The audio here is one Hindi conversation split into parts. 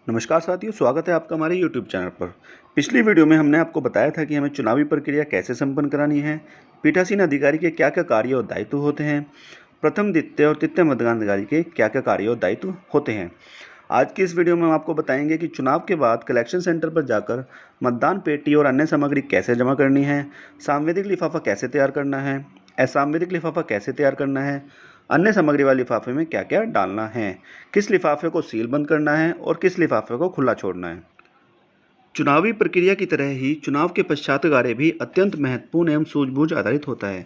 नमस्कार साथियों, स्वागत है आपका हमारे YouTube चैनल पर। पिछली वीडियो में हमने आपको बताया था कि हमें चुनावी प्रक्रिया कैसे संपन्न करानी है, पीठासीन अधिकारी के क्या-क्या कार्य और दायित्व होते हैं, प्रथम, द्वितीय और तृतीय मतदान अधिकारी के क्या-क्या कार्य और दायित्व होते हैं। आज की इस वीडियो में हम आपको बताएंगे कि चुनाव के बाद कलेक्शन सेंटर पर जाकर मतदान पेटी और अन्य सामग्री कैसे जमा करनी है, सांविधिक लिफाफा कैसे तैयार करना है, असांविधिक लिफाफा कैसे तैयार करना है, अन्य सामग्री वाले लिफाफे में क्या क्या डालना है, किस लिफाफे को सील बंद करना है और किस लिफाफे को खुला छोड़ना है। चुनावी प्रक्रिया की तरह ही चुनाव के पश्चात कार्य भी अत्यंत महत्वपूर्ण एवं सूझबूझ आधारित होता है।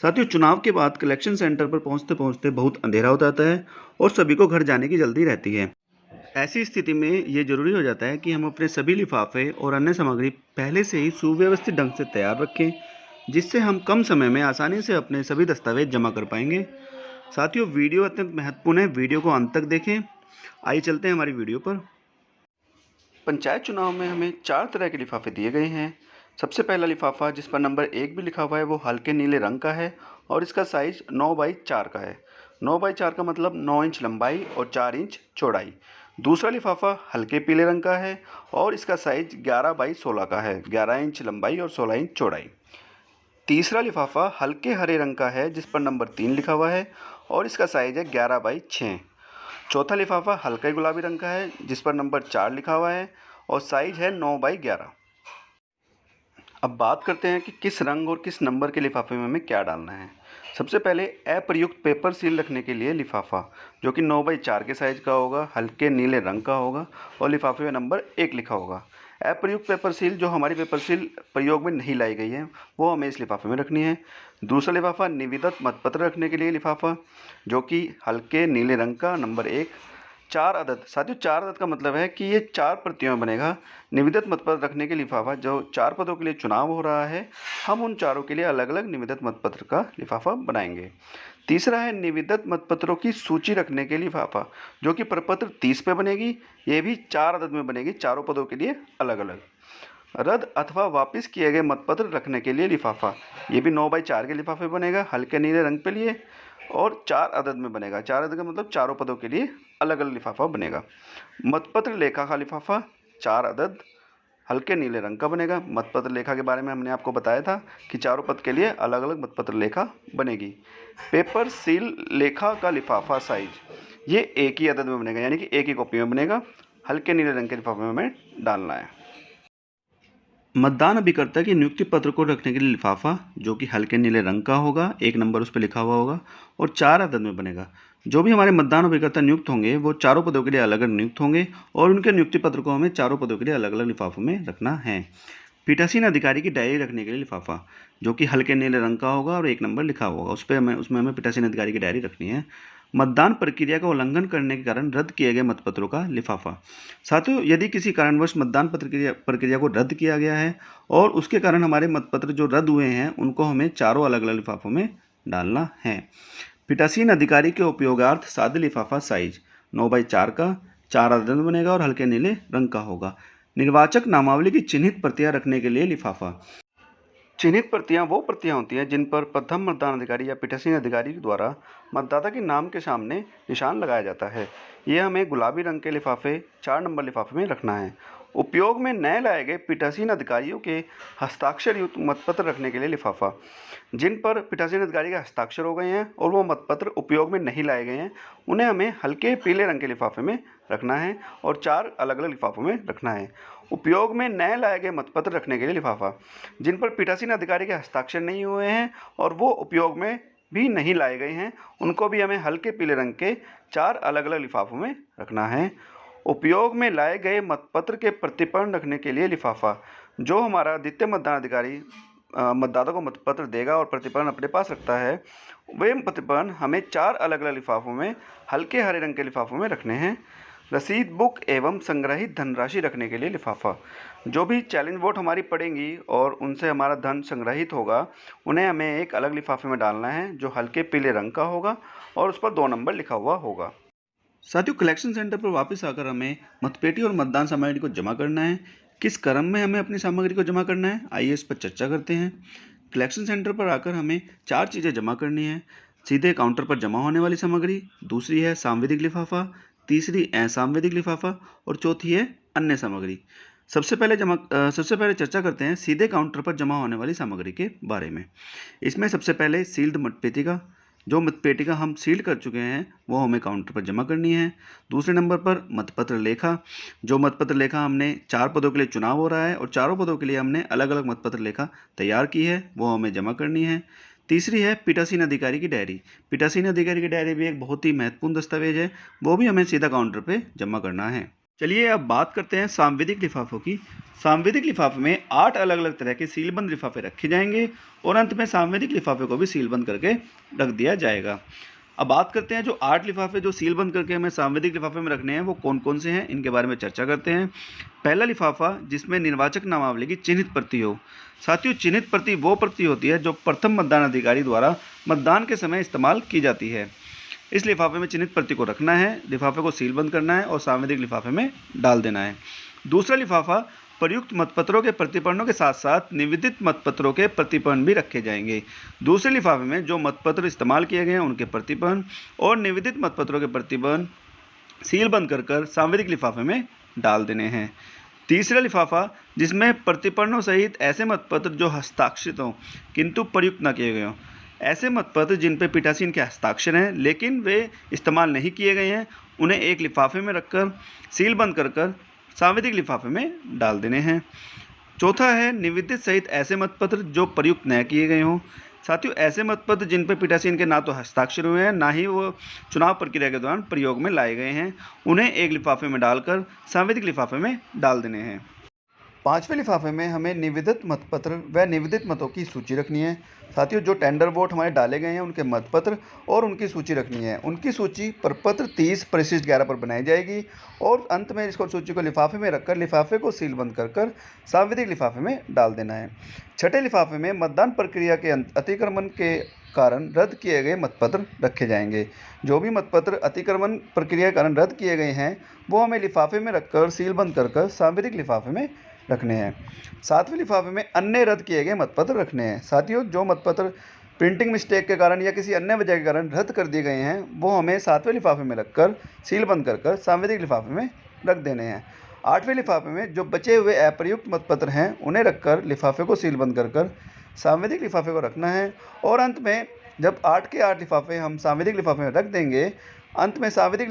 साथियों, चुनाव के बाद कलेक्शन सेंटर पर पहुंचते पहुंचते बहुत अंधेरा हो जाता है और सभी को घर जाने की जल्दी रहती है। ऐसी स्थिति में ये जरूरी हो जाता है कि हम अपने सभी लिफाफे और अन्य सामग्री पहले से ही सुव्यवस्थित ढंग से तैयार रखें, जिससे हम कम समय में आसानी से अपने सभी दस्तावेज जमा कर पाएंगे। साथियों, वीडियो अत्यंत महत्वपूर्ण है, वीडियो को अंत तक देखें। आइए चलते हैं हमारी वीडियो पर। पंचायत चुनाव में हमें 4 तरह के लिफाफे दिए गए हैं। सबसे पहला लिफाफा, जिस पर नंबर 1 भी लिखा हुआ है, वो हल्के नीले रंग का है और इसका साइज 9x4 का है। 9x4 का मतलब 9 इंच लंबाई और 4 इंच चौड़ाई। दूसरा लिफाफा हल्के पीले रंग का है और इसका साइज 11x16 का है, 11 इंच लंबाई और 16 इंच चौड़ाई। तीसरा लिफाफा हल्के हरे रंग का है, जिस पर नंबर 3 लिखा हुआ है और इसका साइज है 11x6। चौथा लिफाफा हल्के गुलाबी रंग का है, जिस पर नंबर 4 लिखा हुआ है और साइज है 9x11। अब बात करते हैं कि किस रंग और किस नंबर के लिफाफे में हमें क्या डालना है। सबसे पहले अप्रयुक्त पेपर सील रखने के लिए लिफाफा, जो कि 9x4 के साइज का होगा, हल्के नीले रंग का होगा और लिफाफे में नंबर 1 लिखा होगा। अप्रयुक्त पेपर सील, जो हमारी पेपर सील प्रयोग में नहीं लाई गई है, वो हमें इस लिफाफे में रखनी है। दूसरा लिफाफा निविदत मतपत्र रखने के लिए लिफाफा, जो कि हल्के नीले रंग का, नंबर 1, 4 अदद। साथियों, 4 अदद का मतलब है कि ये 4 प्रतियों में बनेगा। निविदत मतपत्र रखने के लिफाफा, जो 4 पदों के लिए चुनाव हो रहा है, हम उन चारों के लिए अलग अलग निविदत मतपत्र का लिफाफा बनाएंगे। तीसरा है निविदत मतपत्रों की सूची रखने के लिफाफा, जो कि प्रपत्र 30 पे बनेगी। ये भी 4 अदद में बनेगी, चारों पदों के लिए अलग अलग। रद्द अथवा वापस किए गए मतपत्र रखने के लिए लिफाफा, ये भी 9x4 के लिफाफे बनेगा, हल्के नीले रंग पे लिए और 4 अदद में बनेगा। 4 अदद का मतलब चारों पदों के लिए अलग अलग लिफाफा बनेगा। मतपत्र लेखा का लिफाफा 4 अदद, हल्के नीले रंग का बनेगा। मतपत्र लेखा के बारे में हमने आपको बताया था कि चारों पद के लिए अलग अलग मतपत्र लेखा बनेगी। पेपर सील लेखा का लिफाफा साइज, ये एक ही अदद में बनेगा, यानी कि एक ही कॉपी में बनेगा। हल्के नीले रंग के लिफाफे में हमें डालना है। मतदान अभिकर्ता की नियुक्ति पत्र को रखने के लिए लिफाफा, जो कि हल्के नीले रंग का होगा, 1 नंबर उस पर लिखा हुआ होगा और 4 अदद में बनेगा। जो भी हमारे मतदान अभिकर्ता नियुक्त होंगे, वो चारों पदों के लिए अलग अलग नियुक्त होंगे और उनके नियुक्ति पत्र को हमें चारों पदों के लिए अलग अलग लिफाफों में रखना है। पीठासीन अधिकारी की डायरी रखने के लिए लिफाफा, जो कि हल्के नीले रंग का होगा और 1 नंबर लिखा होगा, उसमें हमें पीठासीन अधिकारी की डायरी रखनी है। मतदान प्रक्रिया का उल्लंघन करने के कारण रद्द किए गए मतपत्रों का लिफाफा। साथियों, यदि किसी कारणवश मतदान प्रक्रिया को रद्द किया गया है और उसके कारण हमारे मतपत्र जो रद्द हुए हैं, उनको हमें चारों अलग अलग लिफाफों में डालना है। पीठासीन अधिकारी के उपयोगार्थ सादे लिफाफा साइज 9x4 का, 4 अदद में बनेगा और हल्के नीले रंग का होगा। निर्वाचक नामावली की चिन्हित प्रतियां रखने के लिए लिफाफा। चिन्हित प्रतियां वो प्रतियां होती हैं जिन पर प्रथम मतदान अधिकारी या पीठासीन अधिकारी द्वारा मतदाता के नाम के सामने निशान लगाया जाता है। यह हमें गुलाबी रंग के लिफाफे 4 नंबर लिफाफे में रखना है। उपयोग में नए लाए गए पीठासीन अधिकारियों के हस्ताक्षर युक्त मतपत्र रखने के लिए लिफाफा, जिन पर पीठासीन अधिकारी के हस्ताक्षर हो गए हैं और वो मतपत्र उपयोग में नहीं लाए गए हैं, उन्हें हमें हल्के पीले रंग के लिफाफे में रखना है और 4 अलग अलग लिफाफों में रखना है। उपयोग में नए लाए गए मतपत्र रखने के लिए लिफाफा, जिन पर पीठासीन अधिकारी के हस्ताक्षर नहीं हुए हैं और वो उपयोग में भी नहीं लाए गए हैं, उनको भी हमें हल्के पीले रंग के 4 अलग अलग लिफाफों में रखना है। उपयोग में लाए गए मतपत्र के प्रतिपूर्ण रखने के लिए लिफाफा, जो हमारा द्वितीय मतदान अधिकारी मतदाता को मतपत्र देगा और प्रतिपूर्ण अपने पास रखता है, वे प्रतिपूर्ण हमें 4 अलग अलग लिफाफों में हल्के हरे रंग के लिफाफों में रखने हैं। रसीद बुक एवं संग्रहित धनराशि रखने के लिए लिफाफा, जो भी चैलेंज वोट हमारी पड़ेंगी और उनसे हमारा धन संग्रहित होगा, उन्हें हमें एक अलग लिफाफे में डालना है, जो हल्के पीले रंग का होगा और उस पर 2 नंबर लिखा हुआ होगा। साथियों, कलेक्शन सेंटर पर वापस आकर हमें मतपेटी और मतदान सामग्री को जमा करना है। किस क्रम में हमें अपनी सामग्री को जमा करना है, आइए इस पर चर्चा करते हैं। कलेक्शन सेंटर पर आकर हमें 4 चीज़ें जमा करनी है। सीधे काउंटर पर जमा होने वाली सामग्री, दूसरी है सांविधिक लिफाफा, तीसरी असंवेदिक लिफाफा और चौथी है अन्य सामग्री। सबसे पहले चर्चा करते हैं सीधे काउंटर पर जमा होने वाली सामग्री के बारे में। इसमें सबसे पहले सील्ड मतपेटिका, जो मतपेटिका हम सील कर चुके हैं वो हमें काउंटर पर जमा करनी है। दूसरे नंबर पर मतपत्र लेखा, जो मतपत्र लेखा हमने 4 पदों के लिए चुनाव हो रहा है और चारों पदों के लिए हमने अलग अलग मतपत्र लेखा तैयार की है, वो हमें जमा करनी है। तीसरी है पीठासीन अधिकारी की डायरी। पीठासीन अधिकारी की डायरी भी एक बहुत ही महत्वपूर्ण दस्तावेज है, वो भी हमें सीधा काउंटर पे जमा करना है। चलिए अब बात करते हैं सांविधिक लिफाफों की। सांविधिक लिफाफे में 8 अलग अलग तरह के सीलबंद लिफाफे रखे जाएंगे और अंत में सांविधिक लिफाफे को भी सीलबंद करके रख दिया जाएगा। अब बात करते हैं जो 8 लिफाफे जो सीलबंद करके हमें सांविधिक लिफाफे में रखने हैं वो कौन कौन से हैं, इनके बारे में चर्चा करते हैं। पहला लिफाफा जिसमें निर्वाचक नामावली की चिन्हित प्रति हो। साथियों, चिन्हित प्रति वो प्रति होती है जो प्रथम मतदान अधिकारी द्वारा मतदान के समय इस्तेमाल की जाती है। इस लिफाफे में चिन्हित प्रति को रखना है, लिफाफे को सीलबंद करना है और सांविधिक लिफाफे में डाल देना है। दूसरा लिफाफा प्रयुक्त मतपत्रों के प्रतिपर्णों के साथ साथ निवेदित मतपत्रों के प्रतिपर्ण भी रखे जाएंगे। दूसरे लिफाफे में जो मतपत्र इस्तेमाल किए गए हैं उनके प्रतिपर्ण और निवेदित मतपत्रों के प्रतिपर्ण सीलबंद कर सांविधिक लिफाफे में डाल देने हैं। तीसरा लिफाफा जिसमें प्रतिपर्णों सहित ऐसे मतपत्र जो हस्ताक्षरित हों किंतु प्रयुक्त न किए गए हों। ऐसे मतपत्र जिन पर पीठासीन के हस्ताक्षर हैं लेकिन वे इस्तेमाल नहीं किए गए हैं, उन्हें एक लिफाफे में रखकर सीलबंद कर सांविधिक लिफाफे में डाल देने हैं। चौथा है निवेदित सहित ऐसे मतपत्र जो प्रयुक्त न किए गए हों। साथियों, ऐसे मतपत्र जिन पर पीठासीन के ना तो हस्ताक्षर हुए हैं ना ही वो चुनाव प्रक्रिया के दौरान प्रयोग में लाए गए हैं, उन्हें एक लिफाफे में डालकर सांविधिक लिफाफे में डाल देने हैं। पांचवें लिफाफे में हमें निवेदित मतपत्र व निवेदित मतों की सूची रखनी है। साथियों, जो टेंडर वोट हमारे डाले गए हैं उनके मतपत्र और उनकी सूची रखनी है। उनकी सूची प्रपत्र 30/11 पर बनाई जाएगी और अंत में इसको सूची को लिफाफे में रखकर लिफाफे को सीलबंद कर सांविधिक लिफाफे में डाल देना है। छठे लिफाफे में मतदान प्रक्रिया के अतिक्रमण के कारण रद्द किए गए मतपत्र रखे जाएंगे। जो भी मतपत्र अतिक्रमण प्रक्रिया के कारण रद्द किए गए हैं वो हमें लिफाफे में रखकर सीलबंद कर सांविधिक लिफाफे में रखने हैं। सातवें लिफाफे में अन्य रद्द किए गए मतपत्र रखने हैं। साथियों, जो मतपत्र प्रिंटिंग मिस्टेक के कारण या किसी अन्य वजह के कारण रद्द कर दिए गए हैं वो हमें सातवें लिफाफे में रखकर सीलबंद कर सांविधिक लिफाफे में रख देने हैं। आठवें लिफाफे में जो बचे हुए अप्रयुक्त मतपत्र हैं उन्हें रखकर लिफाफे को सीलबंद कर सांविधिक लिफाफे को रखना है और अंत में जब 8 के 8 लिफाफे हम सांविधिक लिफाफे में रख देंगे, अंत में सांविधिक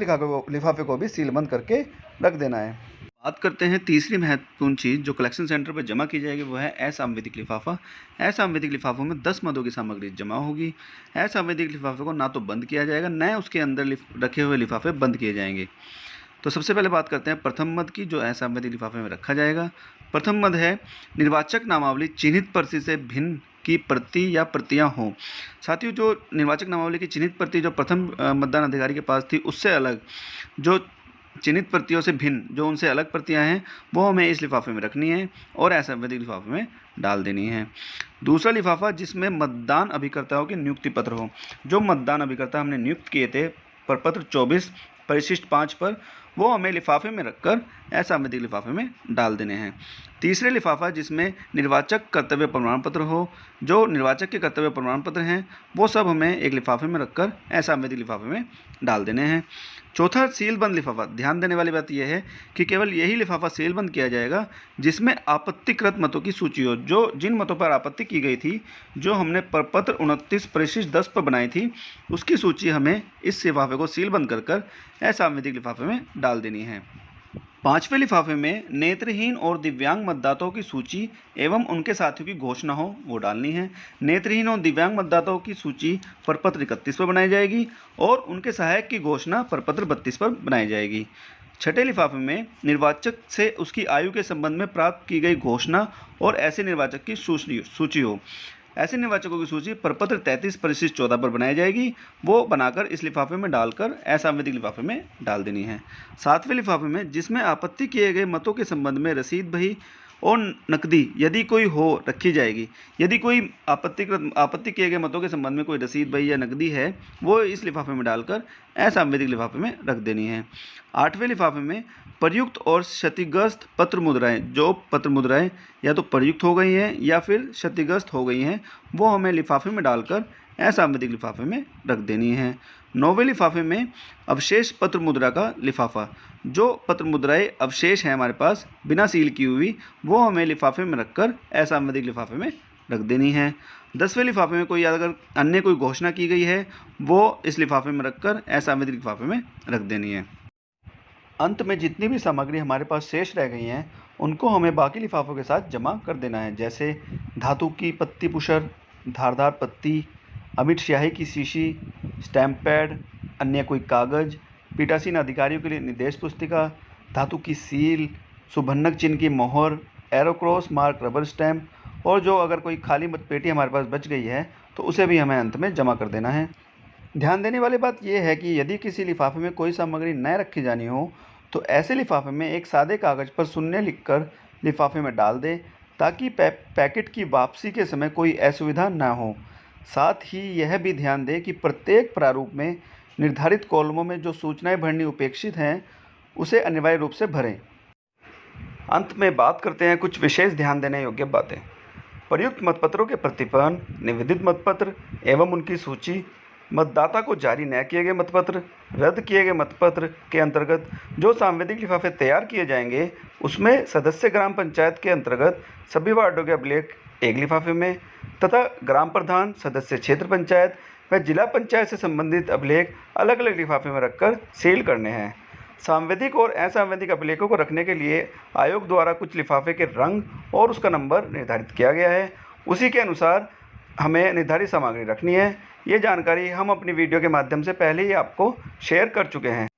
लिफाफे को भी सीलबंद करके रख देना है। बात करते हैं तीसरी महत्वपूर्ण चीज़ जो कलेक्शन सेंटर पर जमा की जाएगी वो है असंवेदिक लिफाफा। असंवेदिक लिफाफों में 10 मदों की सामग्री जमा होगी। असंवेदिक लिफाफे को ना तो बंद किया जाएगा न उसके अंदर रखे हुए लिफाफे बंद किए जाएंगे। तो सबसे पहले बात करते हैं प्रथम मद की जो असंवेदिक लिफाफे में रखा जाएगा। प्रथम मद है निर्वाचक नामावली चिन्हित प्रति से भिन्न की प्रति या प्रतियां हों। साथियों, जो निर्वाचक नामावली की चिन्हित प्रति जो प्रथम मतदान अधिकारी के पास थी उससे अलग जो चिन्हित प्रतियों से भिन्न जो उनसे अलग प्रतियां हैं वो हमें इस लिफाफे में रखनी है और असंवेदिक लिफाफे में डाल देनी है। दूसरा लिफाफा जिसमें मतदान अभिकर्ताओं के नियुक्ति पत्र हो। जो मतदान अभिकर्ता हमने नियुक्त किए थे प्रपत्र 24 परिशिष्ट 5 पर वो हमें लिफाफे में रखकर असंवेदिक लिफाफे में डाल देने हैं। तीसरे लिफाफा जिसमें निर्वाचक कर्तव्य प्रमाण पत्र हो। जो निर्वाचक के कर्तव्य प्रमाण पत्र हैं वो सब हमें एक लिफाफे में रखकर असंवेदिक लिफाफे में डाल देने हैं। चौथा सीलबंद लिफाफा। ध्यान देने वाली बात यह है कि केवल यही लिफाफा सीलबंद किया जाएगा जिसमें आपत्तिकृत मतों की सूची हो। जो जिन मतों पर आपत्ति की गई थी जो हमने प्रपत्र 29 परिशिष्ट 10 पर बनाई थी उसकी सूची हमें इस लिफाफे को सीलबंद कर असंवेदिक लिफाफे में डाल देनी है। पांचवें लिफाफे में नेत्रहीन और दिव्यांग मतदाताओं की सूची एवं उनके साथियों की घोषणा हो वो डालनी है। नेत्रहीन और दिव्यांग मतदाताओं की सूची प्रपत्र 31 पर बनाई जाएगी और उनके सहायक की घोषणा प्रपत्र 32 पर बनाई जाएगी। छठे लिफाफे में निर्वाचक से उसकी आयु के संबंध में प्राप्त की गई घोषणा और ऐसे निर्वाचक की सूची हो। ऐसे निर्वाचकों की सूची प्रपत्र 33 परिशिष्ट 14 पर बनाई जाएगी, वो बनाकर इस लिफाफे में डालकर असंवेदिक लिफाफे में डाल देनी है। सातवें लिफाफे में जिसमें आपत्ति किए गए मतों के संबंध में रसीद बही और नकदी यदि कोई हो रखी जाएगी। यदि कोई आपत्ति किए गए मतों के संबंध में कोई रसीद बही या नकदी है वो इस लिफाफे में डालकर असंवेदिक लिफाफे में रख देनी है। आठवें लिफाफे में प्रयुक्त और क्षतिग्रस्त पत्र मुद्राएं। जो पत्र मुद्राएं या तो प्रयुक्त हो गई हैं या फिर क्षतिग्रस्त हो गई हैं वो हमें लिफाफे में डालकर असंवेदिक लिफाफे में रख देनी है। 9वें लिफाफे में अवशेष पत्र मुद्रा का लिफाफा, जो पत्र मुद्राएं अवशेष हैं हमारे पास बिना सील की हुई, वो हमें लिफाफे में रखकर असंवेदिक लिफाफे में रख देनी है। 10वें लिफाफे में कोई अगर अन्य कोई घोषणा की गई है, वो इस लिफाफे में रखकर असंवेदिक लिफाफे में रख देनी है। अंत में जितनी भी सामग्री हमारे पास शेष रह गई हैं, उनको हमें बाकी लिफाफों के साथ जमा कर देना है, जैसे धातु की पत्ती पुशर, धारदार पत्ती, अमिट स्याही की शीशी, स्टैम्प पैड, अन्य कोई कागज़, पीठासीन अधिकारियों के लिए निर्देश पुस्तिका, धातु की सील, शुभन्नक चिन्ह की मोहर, एरोक्रॉस मार्क रबर स्टैम्प, और जो अगर कोई खाली पेटी हमारे पास बच गई है तो उसे भी हमें अंत में जमा कर देना है। ध्यान देने वाली बात यह है कि यदि किसी लिफाफे में कोई सामग्री न रखी जानी हो तो ऐसे लिफाफे में एक सादे कागज़ पर शून्य लिखकर लिफाफे में डाल दें, ताकि पैकेट की वापसी के समय कोई असुविधा न हो। साथ ही यह भी ध्यान दें कि प्रत्येक प्रारूप में निर्धारित कॉलमों में जो सूचनाएं भरनी उपेक्षित हैं, उसे अनिवार्य रूप से भरें। अंत में बात करते हैं कुछ विशेष ध्यान देने योग्य बातें। प्रयुक्त मतपत्रों के प्रतिपादन, निवेदित मतपत्र एवं उनकी सूची, मतदाता को जारी न किए गए मतपत्र, रद्द किए गए मतपत्र के अंतर्गत जो सांवेदिक लिफाफे तैयार किए जाएंगे, उसमें सदस्य ग्राम पंचायत के अंतर्गत सभी वार्डों के अभिलेख एक लिफाफे में तथा ग्राम प्रधान, सदस्य क्षेत्र पंचायत व जिला पंचायत से संबंधित अभिलेख अलग अलग लिफाफे में रखकर सील करने हैं। सांवेदिक और असंवेदिक अभिलेखों को रखने के लिए आयोग द्वारा कुछ लिफाफे के रंग और उसका नंबर निर्धारित किया गया है। उसी के अनुसार हमें निर्धारित सामग्री रखनी है। ये जानकारी हम अपनी वीडियो के माध्यम से पहले ही आपको शेयर कर चुके हैं।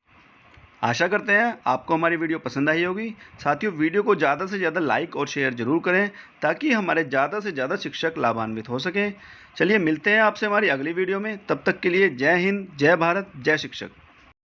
आशा करते हैं आपको हमारी वीडियो पसंद आई होगी। साथियों, वीडियो को ज़्यादा से ज़्यादा लाइक और शेयर ज़रूर करें, ताकि हमारे ज़्यादा से ज़्यादा शिक्षक लाभान्वित हो सकें। चलिए मिलते हैं आपसे हमारी अगली वीडियो में। तब तक के लिए जय हिंद, जय भारत, जय शिक्षक।